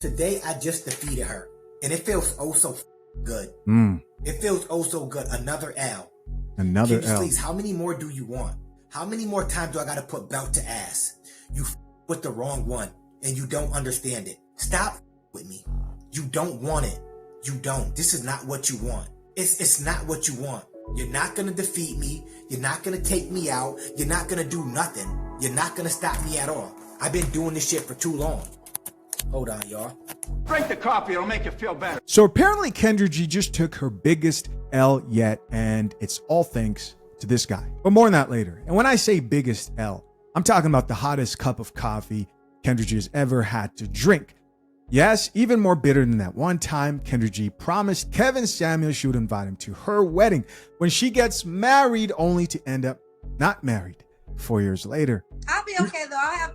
Today, I just defeated her. And it feels oh so good. It feels oh so good. Another L. Another Kendra, L. please, how many more do you want? How many more times do I got to put belt to ass? You with the wrong one, and you don't understand it. Stop with me. You don't want it. You don't. This is not what you want. It's not what you want. You're not going to defeat me. You're not going to take me out. You're not going to do nothing. You're not going to stop me at all. I've been doing this shit for too long. Hold on, y'all. Drink the coffee. It'll make you feel better. So apparently Kendra G just took her biggest L yet, and it's all thanks to this guy. But more on that later. And when I say biggest L, I'm talking about the hottest cup of coffee Kendra G has ever had to drink. Yes, even more bitter than that one time Kendra G promised Kevin Samuels she would invite him to her wedding when she gets married, only to end up not married 4 years later. I'll be okay though. I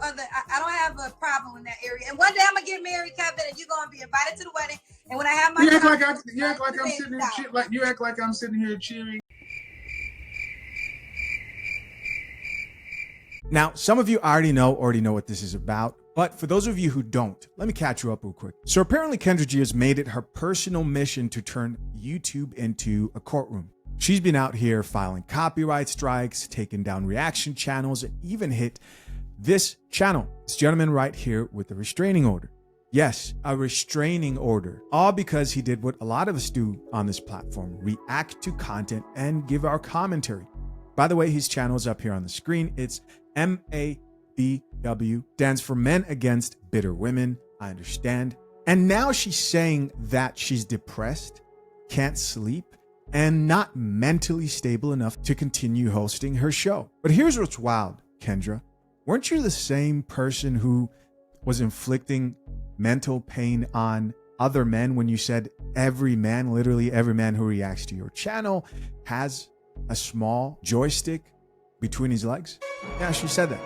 don't have a problem in that area. And one day I'm gonna get married, Kevin, and you're gonna be invited to the wedding. And when I have my you act like I'm sitting here cheering. Now, some of you already know what this is about, but for those of you who don't, let me catch you up real quick. So apparently Kendra G has made it her personal mission to turn YouTube into a courtroom. She's been out here filing copyright strikes, taking down reaction channels, and even hit this channel, this gentleman right here with a restraining order. Yes, a restraining order, all because he did what a lot of us do on this platform, react to content and give our commentary. By the way, his channel is up here on the screen. It's MABW, stands for Men Against Bitter Women. I understand. And now she's saying that she's depressed, can't sleep, and not mentally stable enough to continue hosting her show. But here's what's wild, Kendra. Weren't you the same person who was inflicting mental pain on other men when you said every man, literally every man who reacts to your channel has a small joystick between his legs? Yeah, she said that.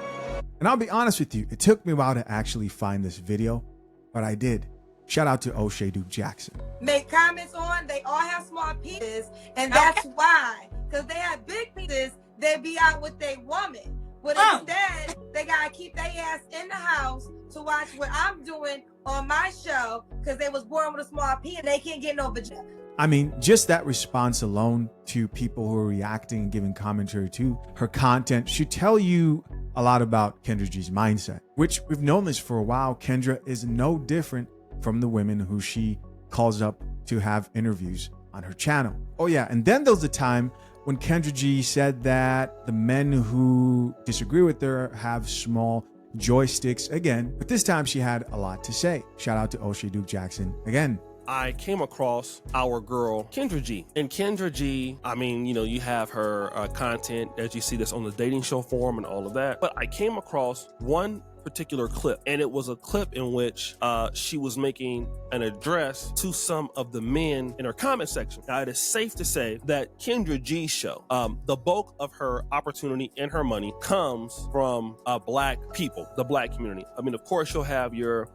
And I'll be honest with you, it took me a while to actually find this video, but I did. Shout out to O'Shea Duke Jackson. Make comments on, they all have small pieces, and that's why. Because they have big pieces, they be out with their woman. But instead, they gotta keep their ass in the house to watch what I'm doing on my show, because they was born with a small pee and they can't get no vagina. I mean, just that response alone to people who are reacting and giving commentary to her content should tell you a lot about Kendra G's mindset, which we've known this for a while. Kendra is no different from the women who she calls up to have interviews on her channel. Oh yeah, and then there was a time when Kendra G said that the men who disagree with her have small joysticks again, but this time she had a lot to say. Shout out to O'Shea Duke Jackson again. I came across our girl, Kendra G. And Kendra G, I mean, you know, you have her content as you see this on the dating show forum and all of that. But I came across one particular clip, and it was a clip in which she was making an address to some of the men in her comment section. Now, it is safe to say that Kendra G's show, the bulk of her opportunity and her money comes from Black people, the Black community. I mean, of course, you'll have your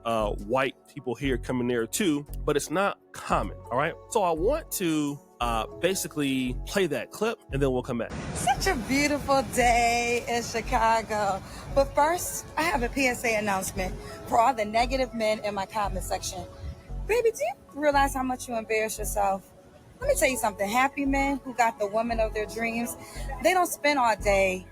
white people here coming there too, but it's not common, all right? So I want to basically play that clip, and then we'll come back. Such a beautiful day in Chicago. But first, I have a PSA announcement for all the negative men in my comment section. Baby, do you realize how much you embarrass yourself? Let me tell you something. Happy men who got the woman of their dreams, they don't spend all day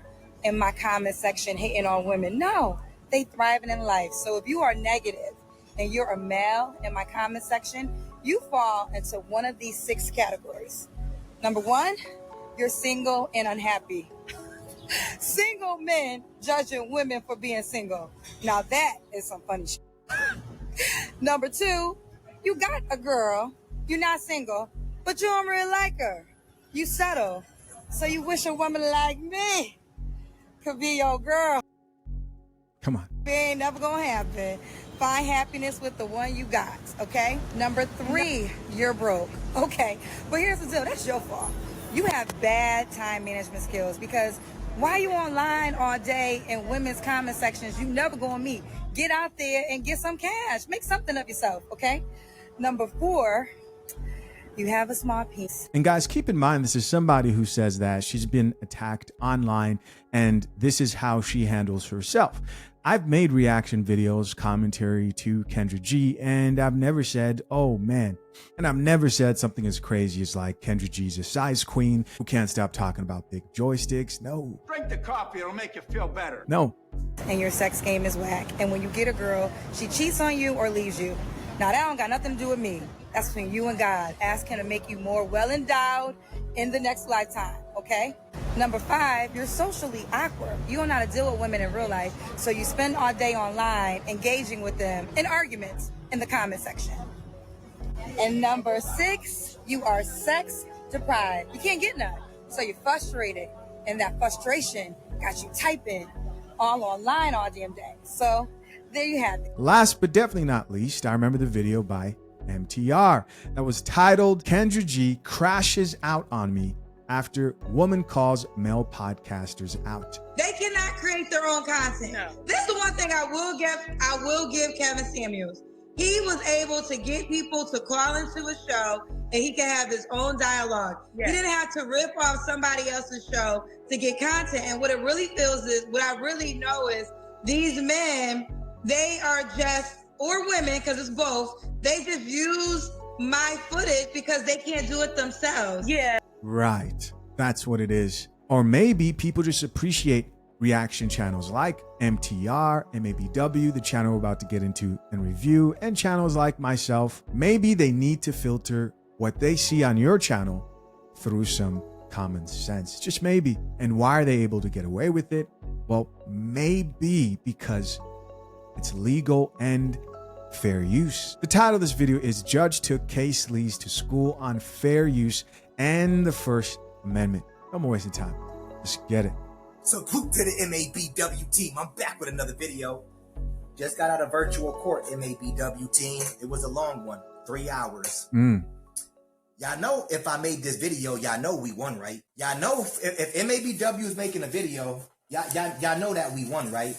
in my comment section hating on women. No, they thriving in life. So if you are negative and you're a male in my comment section, you fall into one of these 6 categories. Number 1, you're single and unhappy. Single men judging women for being single. Now that is some funny shit. Number 2, you got a girl, you're not single, but you don't really like her. You settle. So you wish a woman like me could be your girl. Come on. It ain't never gonna happen. Find happiness with the one you got, okay? Number 3, you're broke. Okay, but here's the deal, that's your fault. You have bad time management skills, because why you online all day in women's comment sections you never gonna meet? Get out there and get some cash. Make something of yourself, okay? Number 4, you have a small piece. And guys, keep in mind, this is somebody who says that she's been attacked online and this is how she handles herself. I've made reaction videos, commentary to Kendra G, and I've never said, oh man. And I've never said something as crazy as like Kendra G's a size queen who can't stop talking about big joysticks. No. Drink the coffee, it'll make you feel better. No. And your sex game is whack. And when you get a girl, she cheats on you or leaves you. Now that don't got nothing to do with me. That's between you and God. Ask him to make you more well-endowed in the next lifetime, okay? Number 5, you're socially awkward. You don't know how to deal with women in real life, so you spend all day online engaging with them in arguments in the comment section. And number 6, you are sex deprived. You can't get none, so you're frustrated, and that frustration got you typing all online all damn day. So there you have it. Last but definitely not least, I remember the video by MTR that was titled Kendra G crashes out on me after woman calls male podcasters out. They cannot create their own content. No. This is the one thing I will give Kevin Samuels. He was able to get people to call into a show and he can have his own dialogue. Yes. He didn't have to rip off somebody else's show to get content. And what it really feels is, what I really know is these men, they are just, or women, because it's both, they just use my footage because they can't do it themselves. Yeah. Right. That's what it is. Or maybe people just appreciate reaction channels like MTR, MABW, the channel we're about to get into and review, and channels like myself. Maybe they need to filter what they see on your channel through some common sense. Just maybe. And why are they able to get away with it? Well, maybe because it's legal and fair use. The title of this video is Judge Took Case Leads to School on Fair Use and the First Amendment. No more wasting time. Let's get it. Salute to the MABW team. I'm back with another video. Just got out of virtual court, MABW team. It was a long one, 3 hours. Y'all know if I made this video, y'all know we won, right? Y'all know if MABW is making a video, y'all know that we won, right?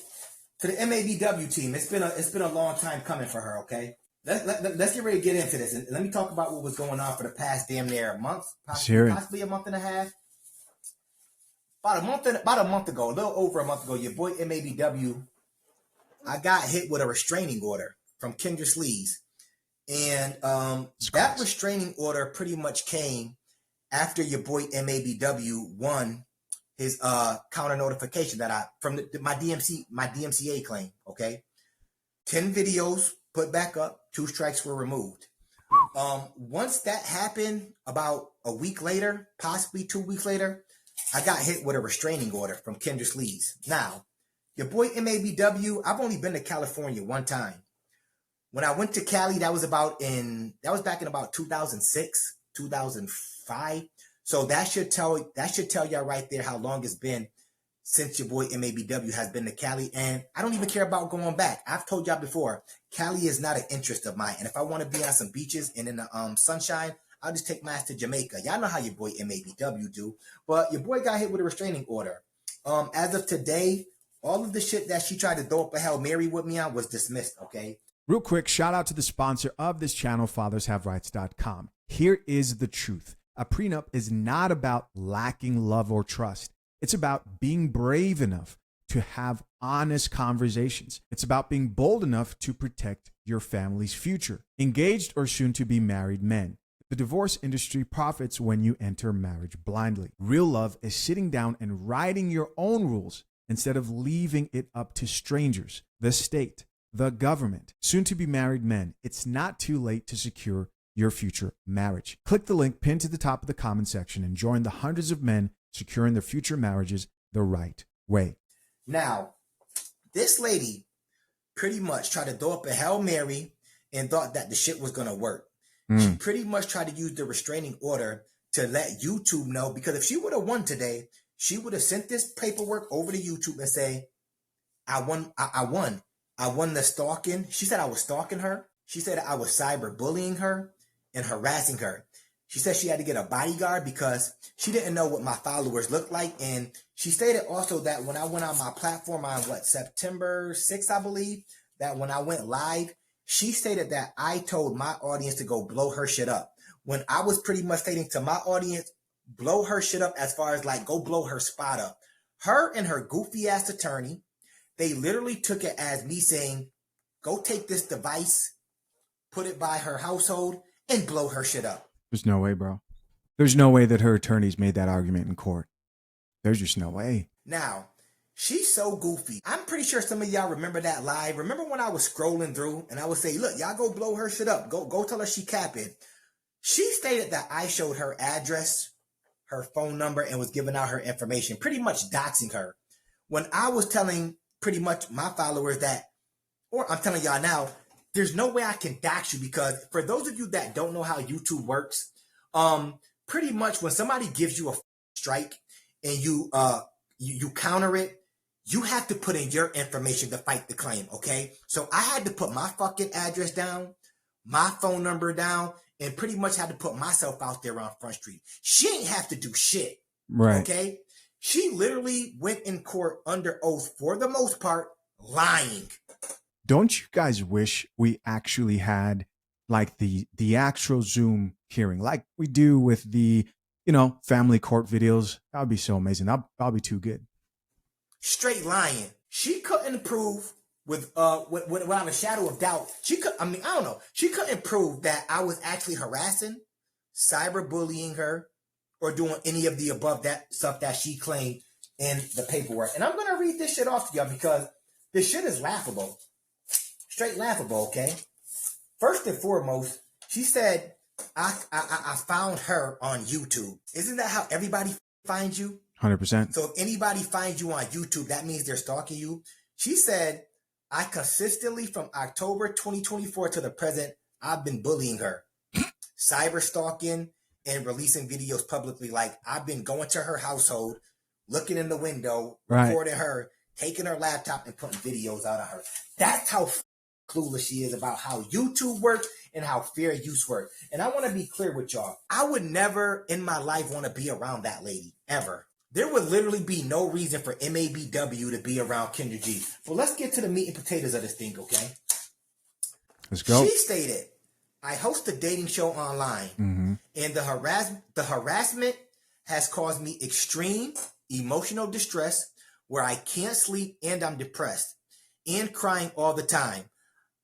To the MABW team, it's been a long time coming for her, okay? Let's get ready to get into this. And let me talk about what was going on for the past damn near a month, possibly a month and a half. About a month ago, a little over a month ago, your boy MABW, I got hit with a restraining order from Kendra Sleaze. And that restraining order pretty much came after your boy MABW won his counter notification that my DMCA claim, okay? 10 videos put back up, 2 strikes were removed. Once that happened, about a week later, possibly 2 weeks later, I got hit with a restraining order from Kendra Sleaze. Now, your boy MABW, I've only been to California one time. When I went to Cali, that was back in about 2006, 2005. So that should tell y'all right there how long it's been since your boy MABW has been to Cali. And I don't even care about going back. I've told y'all before, Cali is not an interest of mine. And if I want to be on some beaches and in the sunshine, I'll just take my ass to Jamaica. Y'all know how your boy MABW do. But your boy got hit with a restraining order. As of today, all of the shit that she tried to throw up a Hail Mary with me on was dismissed, okay? Real quick, shout out to the sponsor of this channel, fathershaverights.com. Here is the truth. A prenup is not about lacking love or trust. It's about being brave enough to have honest conversations. It's about being bold enough to protect your family's future. Engaged or soon to be married men. The divorce industry profits when you enter marriage blindly. Real love is sitting down and writing your own rules instead of leaving it up to strangers, the state, the government. Soon to be married men, it's not too late to secure your future marriage. Click the link pinned to the top of the comment section and join the hundreds of men securing their future marriages the right way. Now, this lady pretty much tried to throw up a Hail Mary and thought that the shit was going to work. She pretty much tried to use the restraining order to let YouTube know, because if she would have won today, she would have sent this paperwork over to YouTube and say, I won. I won the stalking. She said I was stalking her. She said I was cyberbullying her and harassing her. She said she had to get a bodyguard because she didn't know what my followers looked like. And she stated also that when I went on my platform on September 6th, I believe, that when I went live, she stated that I told my audience to go blow her shit up. When I was pretty much stating to my audience, blow her shit up as far as like go blow her spot up. Her and her goofy ass attorney They literally took it as me saying, go take this device, put it by her household, and blow her shit up. There's no way, bro. There's no way that her attorneys made that argument in court. There's just no way. Now, she's so goofy. I'm pretty sure some of y'all remember that live. Remember when I was scrolling through and I would say, look, y'all go blow her shit up. Go tell her she capping. She stated that I showed her address, her phone number, and was giving out her information, pretty much doxing her. When I was telling pretty much my followers that, or I'm telling y'all now, there's no way I can dox you, because for those of you that don't know how YouTube works, pretty much when somebody gives you a strike and you counter it, you have to put in your information to fight the claim, okay? So I had to put my fucking address down, my phone number down, and pretty much had to put myself out there on Front Street. She ain't have to do shit, right? Okay? She literally went in court under oath, for the most part, lying. Don't you guys wish we actually had like the actual Zoom hearing, like we do with the, family court videos? That would be so amazing. That'll be too good. Straight lying. She couldn't prove without a shadow of doubt. She couldn't prove that I was actually harassing, cyberbullying her, or doing any of the above that stuff that she claimed in the paperwork. And I'm gonna read this shit off to y'all because this shit is laughable. Straight laughable, okay? First and foremost, she said, I found her on YouTube. Isn't that how everybody finds you? 100%. So if anybody finds you on YouTube, that means they're stalking you. She said, I consistently, from October 2024 to the present, I've been bullying her, cyber stalking, and releasing videos publicly. Like, I've been going to her household, looking in the window, recording her, taking her laptop, and putting videos out of her. That's how clueless she is about how YouTube works and how fair use works. And I want to be clear with y'all. I would never in my life want to be around that lady, ever. There would literally be no reason for MABW to be around Kendra G. But let's get to the meat and potatoes of this thing, okay? Let's go. She stated, I host a dating show online, and the harassment has caused me extreme emotional distress where I can't sleep and I'm depressed and crying all the time.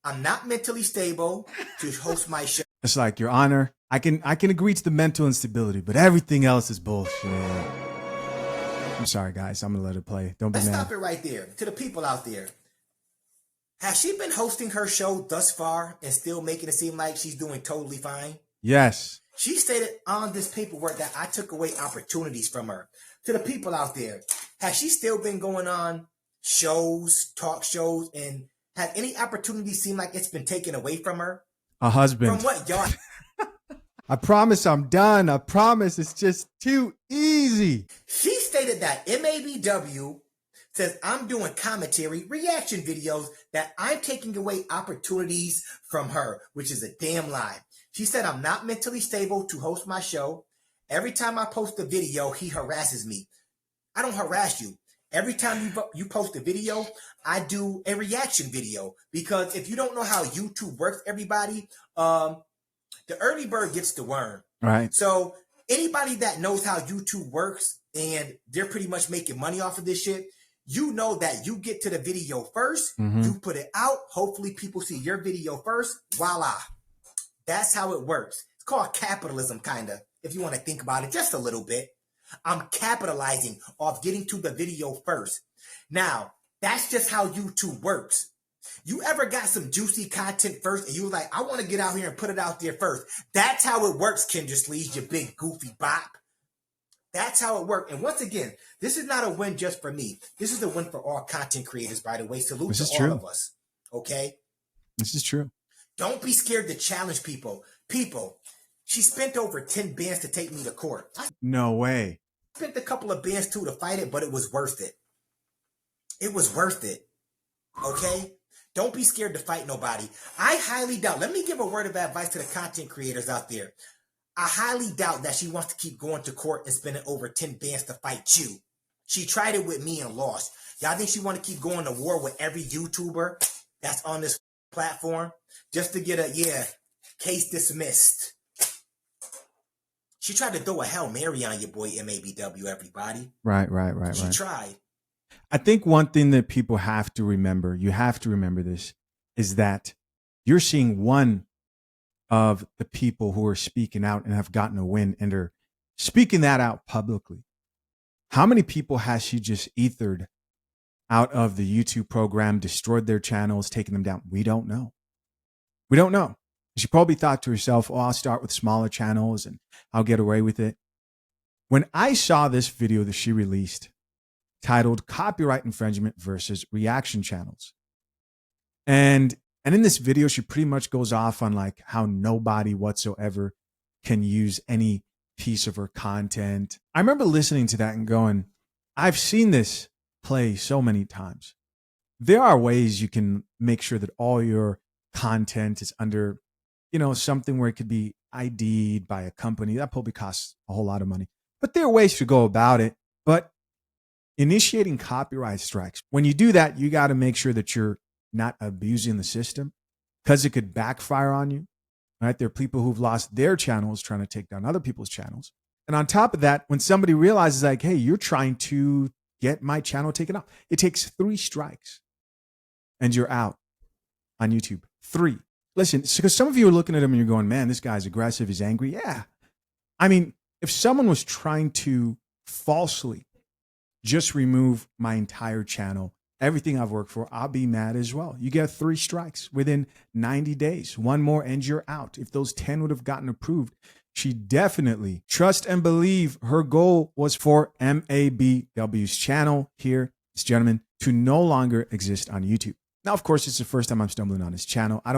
I'm not mentally stable to host my show. It's like, Your Honor, I can agree to the mental instability, but everything else is bullshit. I'm sorry, guys. I'm going to let it play. Don't be mad. Let's stop it right there. To the people out there, has she been hosting her show thus far and still making it seem like she's doing totally fine? Yes. She stated on this paperwork that I took away opportunities from her. To the people out there, has she still been going on shows, talk shows, and had any opportunity seem like it's been taken away from her? A husband. From what, y'all? I promise I'm done. I promise it's just too easy. She stated that MABW says I'm doing commentary, reaction videos, that I'm taking away opportunities from her, which is a damn lie. She said I'm not mentally stable to host my show. Every time I post a video, he harasses me. I don't harass you. Every time you post a video, I do a reaction video. Because if you don't know how YouTube works, everybody, the early bird gets the worm. Right. So anybody that knows how YouTube works and they're pretty much making money off of this shit, you know that you get to the video first, you put it out, hopefully people see your video first, voila. That's how it works. It's called capitalism, kind of, if you want to think about it just a little bit. I'm capitalizing off getting to the video first. Now, that's just how YouTube works. You ever got some juicy content first and you were like, I want to get out here and put it out there first. That's how it works, Kendra Sleeves, you big goofy bop. That's how it works. And once again, this is not a win just for me. This is a win for all content creators, by the way. Salute to all of us. Okay? This is true. Don't be scared to challenge people. People, she spent over 10 bands to take me to court. No way. I spent a couple of bands too to fight it, but it was worth it. It was worth it. Okay? Don't be scared to fight nobody. I highly doubt. Let me give a word of advice to the content creators out there. I highly doubt that she wants to keep going to court and spending over 10 bands to fight you. She tried it with me and lost. Y'all think she want to keep going to war with every YouTuber that's on this platform just to get a, case dismissed? She tried to throw a Hail Mary on your boy MABW, everybody. Right. She tried. I think one thing that people have to remember, you have to remember this, is that you're seeing one of the people who are speaking out and have gotten a win and are speaking that out publicly. How many people has she just ethered out of the YouTube program, destroyed their channels, taken them down? We don't know. We don't know. She probably thought to herself, oh, I'll start with smaller channels and I'll get away with it. When I saw this video that she released titled Copyright Infringement versus Reaction Channels, and in this video, she pretty much goes off on like how nobody whatsoever can use any piece of her content. I remember listening to that and going, I've seen this play so many times. There are ways you can make sure that all your content is under, something where it could be ID'd by a company. That probably costs a whole lot of money. But there are ways to go about it. But initiating copyright strikes, when you do that, you got to make sure that you're not abusing the system, because it could backfire on you, right? There are people who've lost their channels trying to take down other people's channels. And on top of that, when somebody realizes like, hey, you're trying to get my channel taken off, it takes 3 strikes and you're out on YouTube. 3. Listen, because some of you are looking at him and you're going, man, this guy's aggressive, he's angry. Yeah. I mean, if someone was trying to falsely just remove my entire channel, everything I've worked for, I'll be mad as well. You get 3 strikes within 90 days. 1 more and you're out. If those 10 would have gotten approved, she definitely, trust and believe, her goal was for MABW's channel here, this gentleman, to no longer exist on YouTube. Now, of course, it's the first time I'm stumbling on his channel. I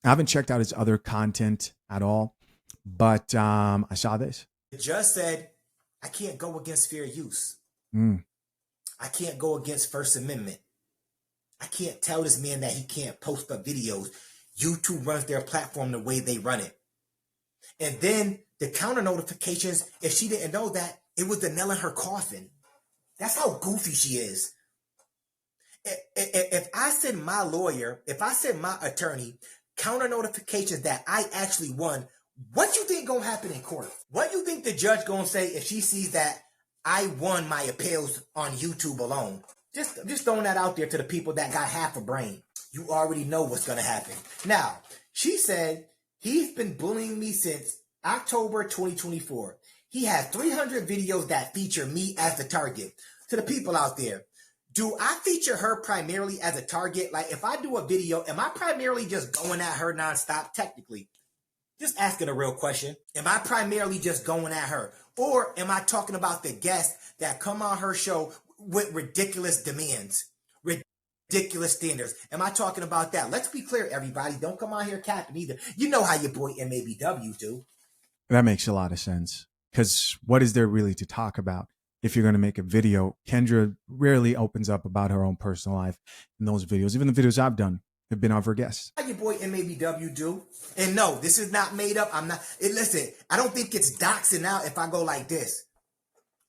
haven't checked out his other content at all, but I saw this. The judge said, I can't go against fair use. I can't go against First Amendment. I can't tell this man that he can't post up videos. YouTube runs their platform the way they run it. And then the counter notifications, if she didn't know that, it was the nail in her coffin. That's how goofy she is. If I send my lawyer, if I send my attorney counter notifications that I actually won, what you think gonna happen in court? What you think the judge gonna say if she sees that I won my appeals on YouTube alone? Just throwing that out there to the people that got half a brain. You already know what's gonna happen. Now, she said he's been bullying me since October 2024. He has 300 videos that feature me as the target. To the people out there, do I feature her primarily as a target? Like if I do a video, am I primarily just going at her nonstop? Technically, just asking a real question. Am I primarily just going at her? Or am I talking about the guests that come on her show with ridiculous demands, ridiculous standards? Am I talking about that? Let's be clear, everybody. Don't come on here capping either. You know how your boy MABW do. That makes a lot of sense. Because what is there really to talk about? If you're going to make a video, Kendra rarely opens up about her own personal life in those videos. Even the videos I've done have been of her guests. How your boy MABW do. And no, this is not made up. Listen, I don't think it's doxing out if I go like this.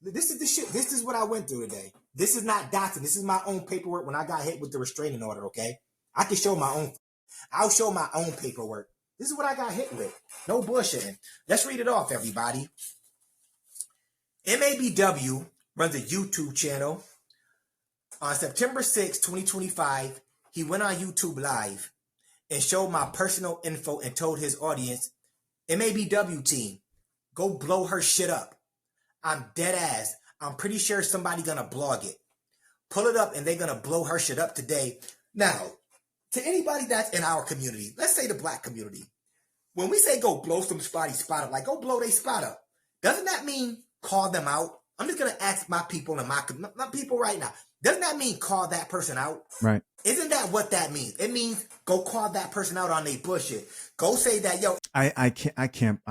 This is the shit. This is what I went through today. This is not doxing. This is my own paperwork when I got hit with the restraining order, okay? I can show my own. I'll show my own paperwork. This is what I got hit with. No bullshitting. Let's read it off, everybody. MABW runs a YouTube channel. On September 6, 2025, he went on YouTube Live and showed my personal info and told his audience, MABW team, go blow her shit up. I'm dead ass. I'm pretty sure somebody gonna blog it. Pull it up and they're gonna blow her shit up today. Now, to anybody that's in our community, let's say the black community, when we say go blow somebody's spot up, like go blow their spot up, doesn't that mean call them out? I'm just going to ask my people and my people right now. Doesn't that mean call that person out? Right. Isn't that what that means? It means go call that person out on their bullshit. Go say that, yo. I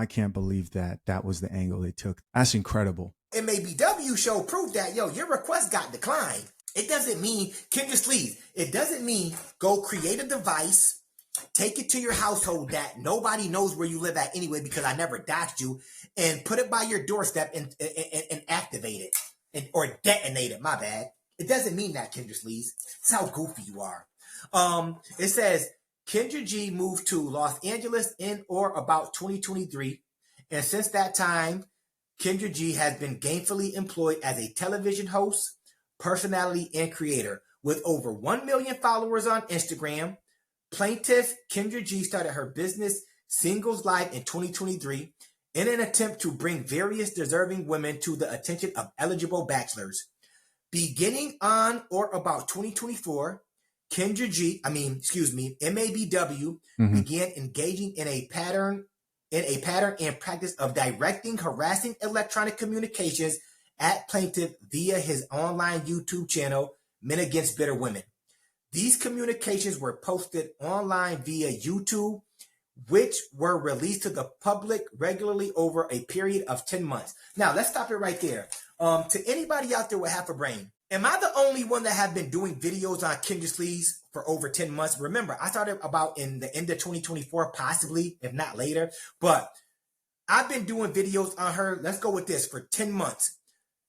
can't believe that was the angle they took. That's incredible. MABW show proof that, yo, your request got declined. It doesn't mean, Kendra Sleeves, it doesn't mean go create a device, take it to your household that nobody knows where you live at anyway because I never doxed you, and put it by your doorstep and activate it or detonate it. My bad. It doesn't mean that, Kendra Sleeves. It's how goofy you are. It says Kendra G moved to Los Angeles in or about 2023, and since that time, Kendra G has been gainfully employed as a television host, personality, and creator. With over 1 million followers on Instagram, plaintiff Kendra G started her business Singles Live in 2023 in an attempt to bring various deserving women to the attention of eligible bachelors. Beginning on or about 2024, MABW began engaging in a pattern and practice of directing harassing electronic communications at plaintiff via his online YouTube channel, Men Against Bitter Women. These communications were posted online via YouTube, which were released to the public regularly over a period of 10 months. Now, let's stop it right there. To anybody out there with half a brain, am I the only one that have been doing videos on Kendra Sleaze for over 10 months? Remember, I started about in the end of 2024, possibly, if not later. But I've been doing videos on her, let's go with this, for 10 months.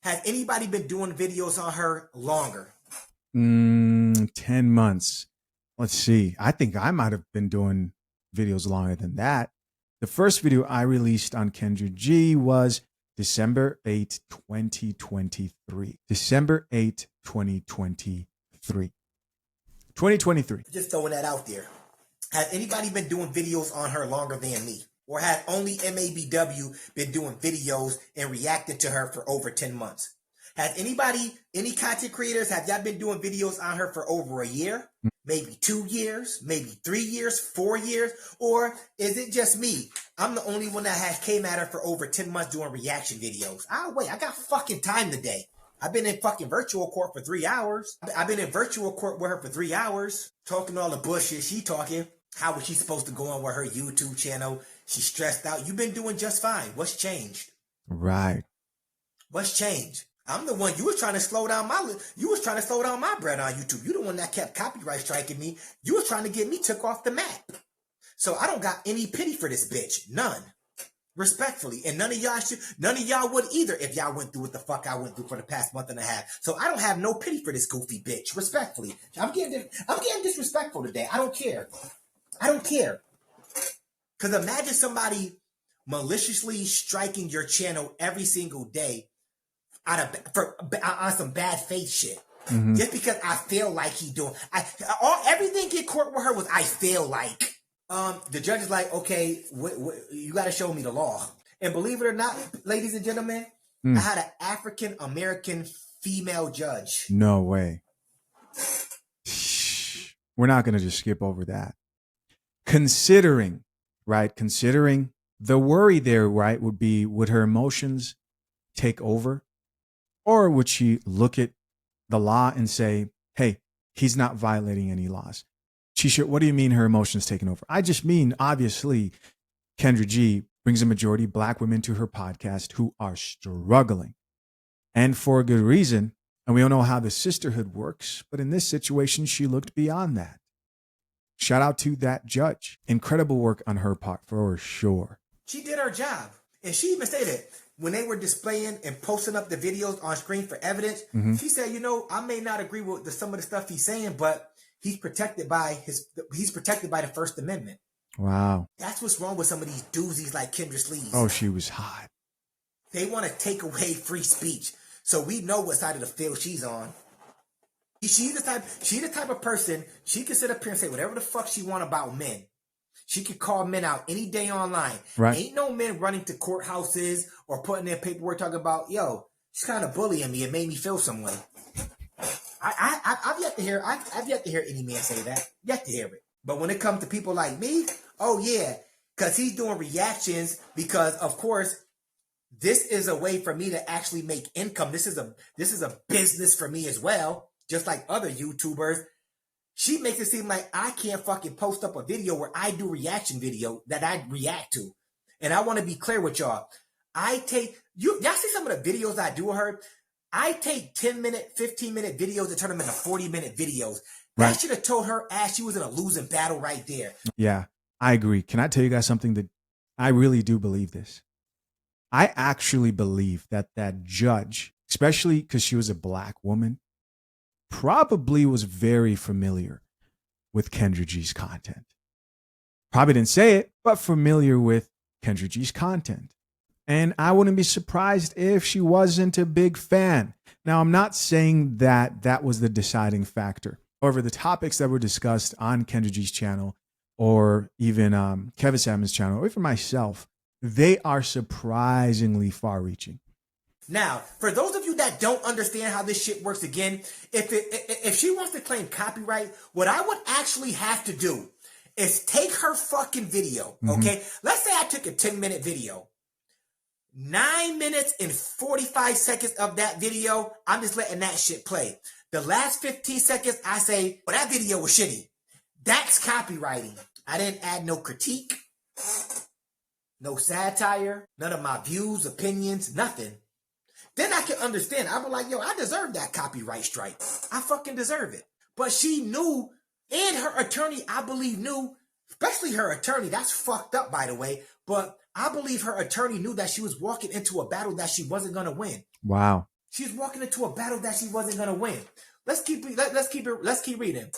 Has anybody been doing videos on her longer? 10 months. Let's see. I think I might have been doing videos longer than that. The first video I released on Kendra G was December 8, 2023. December 8, 2023. 2023. Just throwing that out there. Has anybody been doing videos on her longer than me? Or has only MABW been doing videos and reacting to her for over 10 months? Has anybody, any content creators, have y'all been doing videos on her for over a year? Maybe 2 years, maybe 3 years, 4 years? Or is it just me? I'm the only one that has came at her for over 10 months doing reaction videos. Wait, I got fucking time today. I've been in fucking virtual court for 3 hours. I've been in virtual court with her for 3 hours, talking all the bullshit she talking. How was she supposed to go on with her YouTube channel? She's stressed out. You've been doing just fine. What's changed? Right. What's changed? I'm the one you was trying to slow down my bread on YouTube. You the one that kept copyright striking me. You was trying to get me took off the map. So I don't got any pity for this bitch. None. Respectfully. And none of y'all would either if y'all went through what the fuck I went through for the past month and a half. So I don't have no pity for this goofy bitch. Respectfully. I'm getting disrespectful today. I don't care. Because imagine somebody maliciously striking your channel every single day on some bad faith shit. Just because I feel like he doing. Everything in court with her was I feel like. The judge is like, okay, you got to show me the law. And believe it or not, ladies and gentlemen, I had an African American female judge. No way. We're not going to just skip over that. Considering the worry there, right, would be, would her emotions take over? Or would she look at the law and say, hey, he's not violating any laws? What do you mean her emotions taking over? I just mean, obviously, Kendra G brings a majority of Black women to her podcast who are struggling. And for a good reason. And we don't know how the sisterhood works. But in this situation, she looked beyond that. Shout out to that judge. Incredible work on her part, for sure. She did her job. And she even stated, when they were displaying and posting up the videos on screen for evidence, she said, I may not agree with some of the stuff he's saying, but he's protected by the First Amendment. Wow. That's what's wrong with some of these doozies like Kendra Sleaze. Oh, she was hot. They want to take away free speech. So we know what side of the field she's on. She's the type of person, she can sit up here and say whatever the fuck she want about men. She could call men out any day online. Right. Ain't no men running to courthouses or putting in paperwork talking about, yo, she's kind of bullying me. It made me feel some way. I've yet to hear any man say that. Yet to hear it. But when it comes to people like me, oh yeah, because he's doing reactions because, of course, this is a way for me to actually make income. This is a business for me as well, just like other YouTubers. She makes it seem like I can't fucking post up a video where I do reaction video that I react to. And I want to be clear with y'all. Y'all see some of the videos I do with her? I take 10-minute, 15-minute videos and turn them into 40-minute videos. That should have told her ass she was in a losing battle right there. Yeah, I agree. Can I tell you guys something that I really do believe this? I actually believe that judge, especially because she was a Black woman, probably was very familiar with Kendra G's content. Probably didn't say it, but familiar with Kendra G's content. And I wouldn't be surprised if she wasn't a big fan. Now, I'm not saying that that was the deciding factor. However, the topics that were discussed on Kendra G's channel, or even Kevin Samuel's channel, or even myself, they are surprisingly far-reaching. Now, for those of you that don't understand how this shit works, again, if she wants to claim copyright, what I would actually have to do is take her fucking video, okay? Let's say I took a 10-minute video. 9 minutes and 45 seconds of that video, I'm just letting that shit play. The last 15 seconds, I say, well, that video was shitty. That's copywriting. I didn't add no critique, no satire, none of my views, opinions, nothing. Then I can understand. I was like, yo, I deserve that copyright strike. I fucking deserve it. But she knew, and her attorney, I believe, knew, especially her attorney. That's fucked up, by the way. But I believe her attorney knew that she was walking into a battle that she wasn't going to win. Wow. She was walking into a battle that she wasn't going to win. Let's keep reading.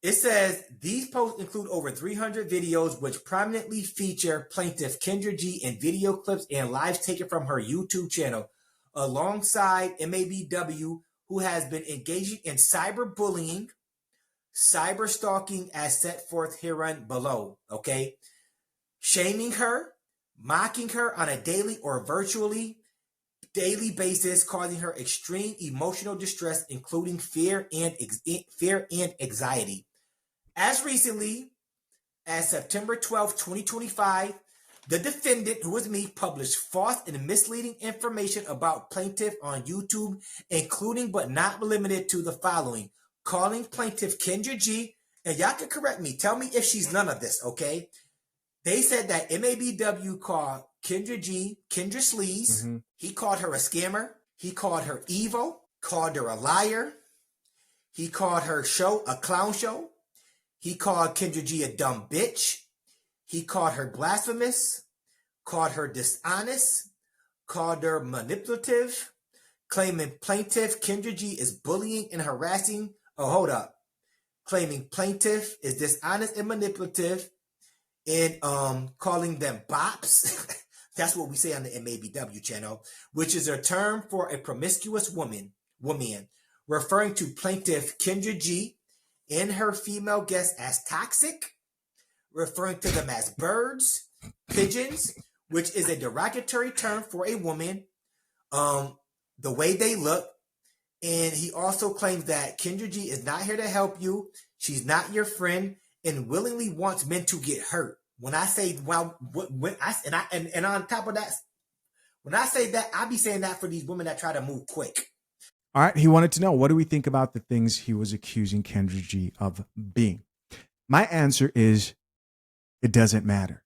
It says these posts include over 300 videos which prominently feature plaintiff Kendra G in video clips and lives taken from her YouTube channel, alongside MABW, who has been engaging in cyberbullying, cyber stalking as set forth herein below. Okay, shaming her, mocking her on a daily or daily basis, causing her extreme emotional distress, including fear and anxiety. As recently as September 12, 2025, the defendant, who is me, published false and misleading information about plaintiff on YouTube, including but not limited to the following: calling plaintiff Kendra G, and y'all can correct me, tell me if she's none of this, okay? They said that MABW called Kendra G Kendra Sleaze. He called her a scammer. He called her evil, called her a liar. He called her show a clown show. He called Kendra G a dumb bitch. He called her blasphemous, called her dishonest, called her manipulative, claiming plaintiff Kendra G is bullying and harassing. Oh, hold up. Claiming plaintiff is dishonest and manipulative, and calling them bops. That's what we say on the MABW channel, which is a term for a promiscuous woman, referring to plaintiff Kendra G and her female guests as toxic, referring to them as birds, pigeons, which is a derogatory term for a woman, the way they look. And he also claims that Kendra G is not here to help you. She's not your friend and willingly wants men to get hurt. When I say, on top of that, when I say that, I be saying that for these women that try to move quick. All right. He wanted to know, what do we think about the things he was accusing Kendra G of being? My answer is, it doesn't matter.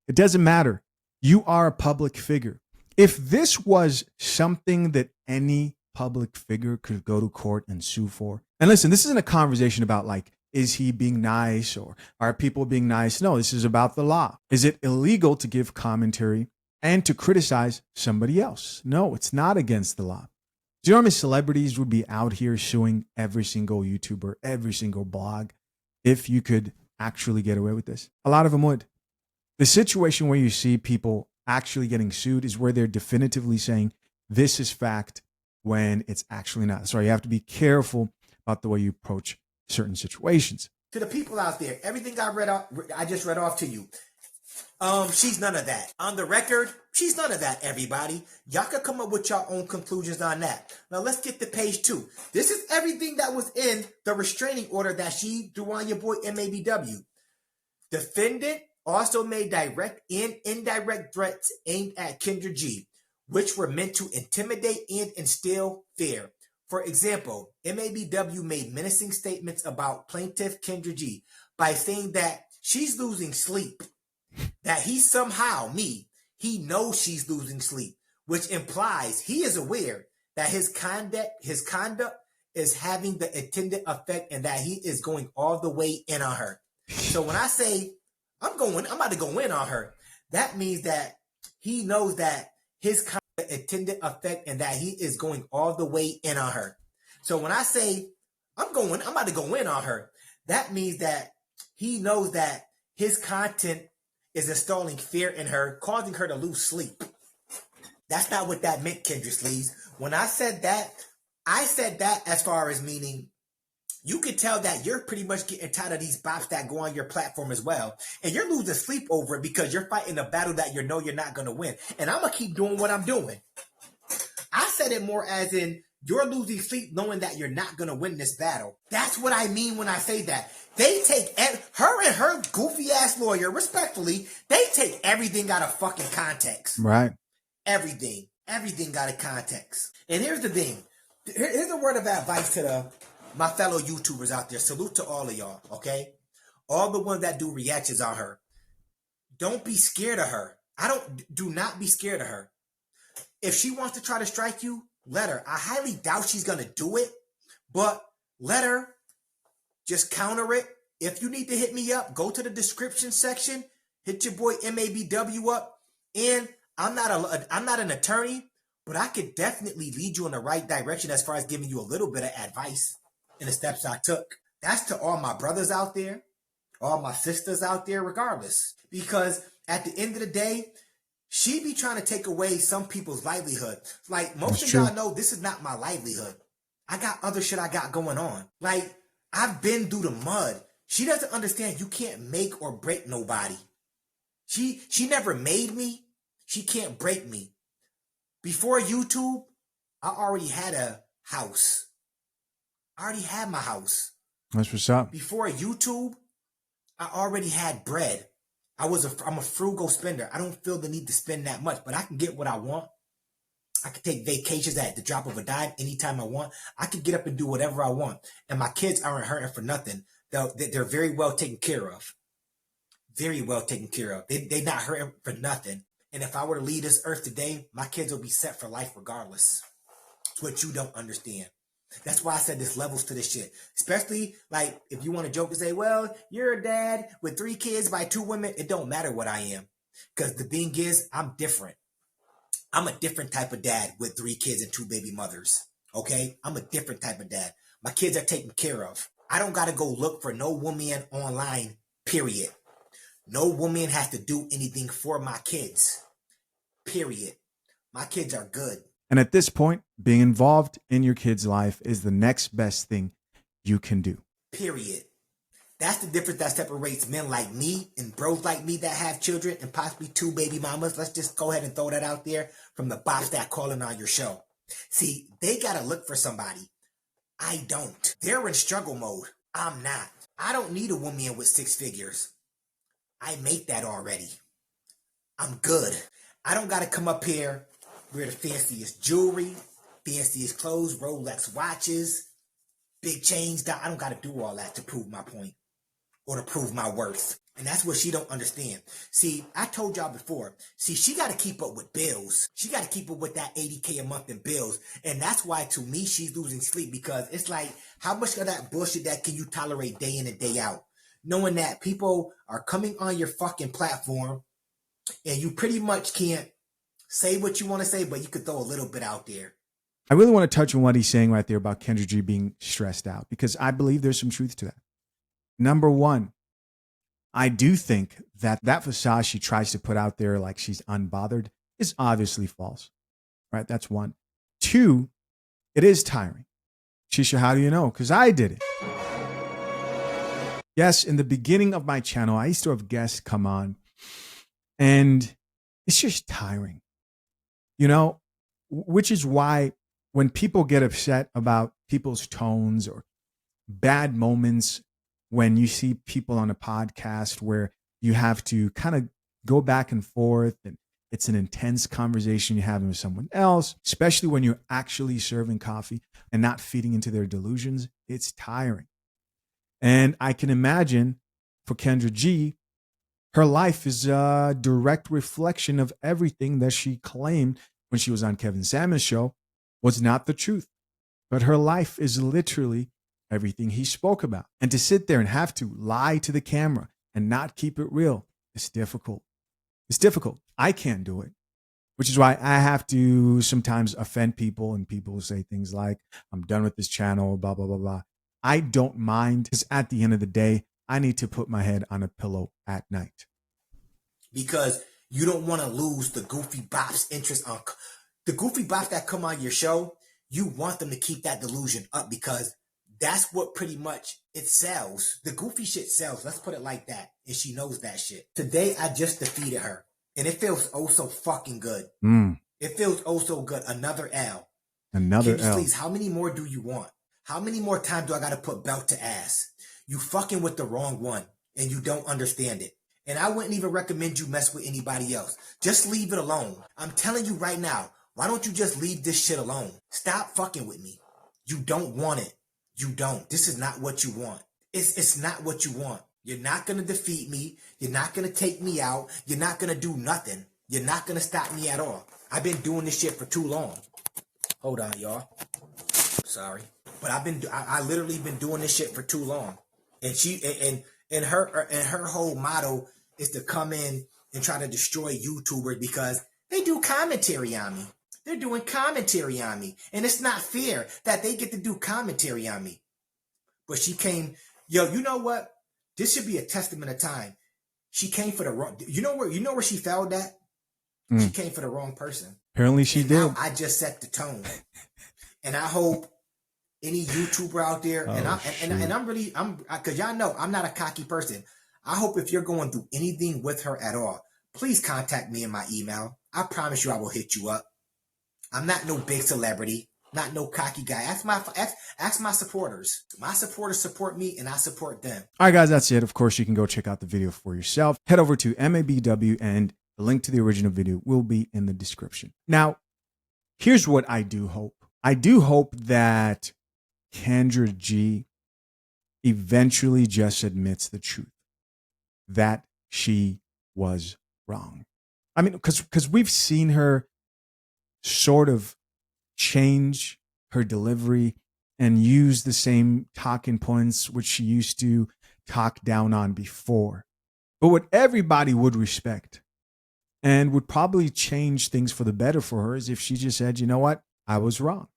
It doesn't matter. You are a public figure. If this was something that any public figure could go to court and sue for, and listen, this isn't a conversation about like, is he being nice or are people being nice? No, this is about the law. Is it illegal to give commentary and to criticize somebody else? No, it's not against the law. Do you know how many celebrities would be out here suing every single YouTuber, every single blog, if you could actually get away with this? A lot of them would. The situation where you see people actually getting sued is where they're definitively saying this is fact when it's actually not. So you have to be careful about the way you approach certain situations. To the people out there, everything I just read off to you. She's none of that. On the record, she's none of that, everybody. Y'all can come up with your own conclusions on that. Now let's get to page 2. This is everything that was in the restraining order that she threw on your boy MABW. Defendant also made direct and indirect threats aimed at Kendra G, which were meant to intimidate and instill fear. For example, MABW made menacing statements about plaintiff Kendra G by saying that she's losing sleep, that he he knows she's losing sleep, which implies he is aware that his conduct is having the intended effect and that he is going all the way in on her. So when I say I'm about to go in on her, that means that he knows that his intended effect and that he is going all the way in on her. So when I say I'm about to go in on her, that means that he knows that his content is installing fear in her, causing her to lose sleep. That's not what that meant, Kendra Sleeves. When I said that as far as meaning you can tell that you're pretty much getting tired of these bops that go on your platform as well. And you're losing sleep over it because you're fighting a battle that you know you're not going to win. And I'm going to keep doing what I'm doing. I said it more as in you're losing sleep knowing that you're not going to win this battle. That's what I mean when I say that. They take her and her goofy ass lawyer, respectfully, they take everything out of fucking context. Right. Everything out of context. And here's the thing. Here's a word of advice to my fellow YouTubers out there. Salute to all of y'all, okay? All the ones that do reactions on her. Don't be scared of her. Do not be scared of her. If she wants to try to strike you, let her. I highly doubt she's going to do it, but let her. Just counter it. If you need to hit me up, go to the description section, hit your boy MABW up, and I'm not an attorney, but I could definitely lead you in the right direction as far as giving you a little bit of advice in the steps I took. That's to all my brothers out there, all my sisters out there, regardless. Because at the end of the day, she be trying to take away some people's livelihood. Like, most of y'all know this is not my livelihood. I got other shit I got going on. Like, I've been through the mud. She doesn't understand you can't make or break nobody. She never made me. She can't break me. Before YouTube, I already had a house. I already had my house. That's what's up. Before YouTube, I already had bread. I'm a frugal spender. I don't feel the need to spend that much, but I can get what I want. I can take vacations at the drop of a dime anytime I want. I can get up and do whatever I want. And my kids aren't hurting for nothing. They're very well taken care of. Very well taken care of. They're not hurting for nothing. And if I were to leave this earth today, my kids will be set for life regardless. It's what you don't understand. That's why I said there's levels to this shit. Especially, like, if you want to joke and say, well, you're a dad with 3 kids by 2 women. It don't matter what I am. Because the thing is, I'm different. I'm a different type of dad with 3 kids and 2 baby mothers. Okay? I'm a different type of dad. My kids are taken care of. I don't got to go look for no woman online, period. No woman has to do anything for my kids, period. My kids are good. And at this point, being involved in your kid's life is the next best thing you can do. Period. That's the difference that separates men like me and bros like me that have children and possibly 2 baby mamas. Let's just go ahead and throw that out there from the bops that calling on your show. See, they got to look for somebody. I don't. They're in struggle mode. I'm not. I don't need a woman with 6 figures. I make that already. I'm good. I don't got to come up here wear the fanciest jewelry, fanciest clothes, Rolex watches, big chains. I don't got to do all that to prove my point or to prove my worth. And that's what she don't understand. See, I told y'all before, she got to keep up with bills. She got to keep up with that $80K a month in bills. And that's why, to me, she's losing sleep, because it's like, how much of that bullshit that can you tolerate day in and day out? Knowing that people are coming on your fucking platform and you pretty much can't say what you want to say, but you could throw a little bit out there. I really want to touch on what he's saying right there about Kendra G being stressed out, because I believe there's some truth to that. Number one, I do think that facade she tries to put out there like she's unbothered is obviously false, right? That's one. 2, it is tiring. Shisha, how do you know? Because I did it. Yes, in the beginning of my channel, I used to have guests come on, and it's just tiring, you know, which is why when people get upset about people's tones or bad moments, when you see people on a podcast where you have to kind of go back and forth and it's an intense conversation you're having with someone else, especially when you're actually serving coffee and not feeding into their delusions, it's tiring. And I can imagine for Kendra G, her life is a direct reflection of everything that she claimed when she was on Kevin Samuels' show was not the truth. But her life is literally everything he spoke about. And to sit there and have to lie to the camera and not keep it real, it's difficult. It's difficult. I can't do it, which is why I have to sometimes offend people, and people will say things like, I'm done with this channel, blah, blah, blah, blah. I don't mind, because at the end of the day, I need to put my head on a pillow at night. because you don't want to lose the goofy bops interest on the goofy bops that come on your show. You want them to keep that delusion up because that's what pretty much it sells. The goofy shit sells. Let's put it like that. And she knows that shit. Today, I just defeated her. And it feels oh so fucking good. It feels oh so good. Another L. Another Can you L. please, how many more do you want? How many more times do I got to put belt to ass? You fucking with the wrong one. And you don't understand it. And I wouldn't even recommend you mess with anybody else. Just leave it alone. I'm telling you right now, why don't you just leave this shit alone? Stop fucking with me. You don't want it. You don't. This is not what you want. It's not what you want. You're not going to defeat me. You're not going to take me out. You're not going to do nothing. You're not going to stop me at all. I've been doing this shit for too long. Hold on, y'all. Sorry. But I literally been doing this shit for too long. And her whole motto is to come in and try to destroy YouTubers because they do commentary on me. They're doing commentary on me. And it's not fair that they get to do commentary on me. But she came, yo, you know what? This should be a testament of time. She came for the wrong, you know where she failed at? She came for the wrong person. Apparently she did. Now I just set the tone. And I hope any YouTuber out there, because y'all know I'm not a cocky person. I hope if you're going through anything with her at all, please contact me in my email. I promise you I will hit you up. I'm not no big celebrity, not no cocky guy. Ask my supporters. My supporters support me and I support them. All right, guys, that's it. Of course, you can go check out the video for yourself. Head over to MABW and the link to the original video will be in the description. Now, here's what I do hope. I do hope that Kendra G eventually just admits the truth that she was wrong. I mean, because we've seen her sort of change her delivery and use the same talking points which she used to talk down on before. But what everybody would respect and would probably change things for the better for her is if she just said, you know what? I was wrong.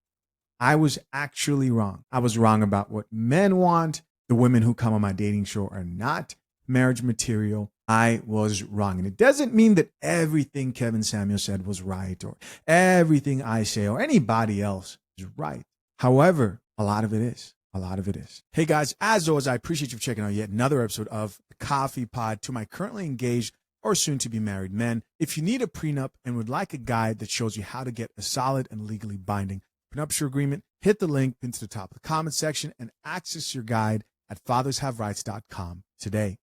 I was actually wrong. I was wrong about what men want. The women who come on my dating show are not marriage material. I was wrong. And it doesn't mean that everything Kevin Samuel said was right or everything I say or anybody else is right. However, a lot of it is. A lot of it is. Hey guys, as always, I appreciate you for checking out yet another episode of The Coffee Pod. To my currently engaged or soon to be married men, if you need a prenup and would like a guide that shows you how to get a solid and legally binding prenuptial agreement, hit the link into the top of the comment section and access your guide at fathershaverights.com today.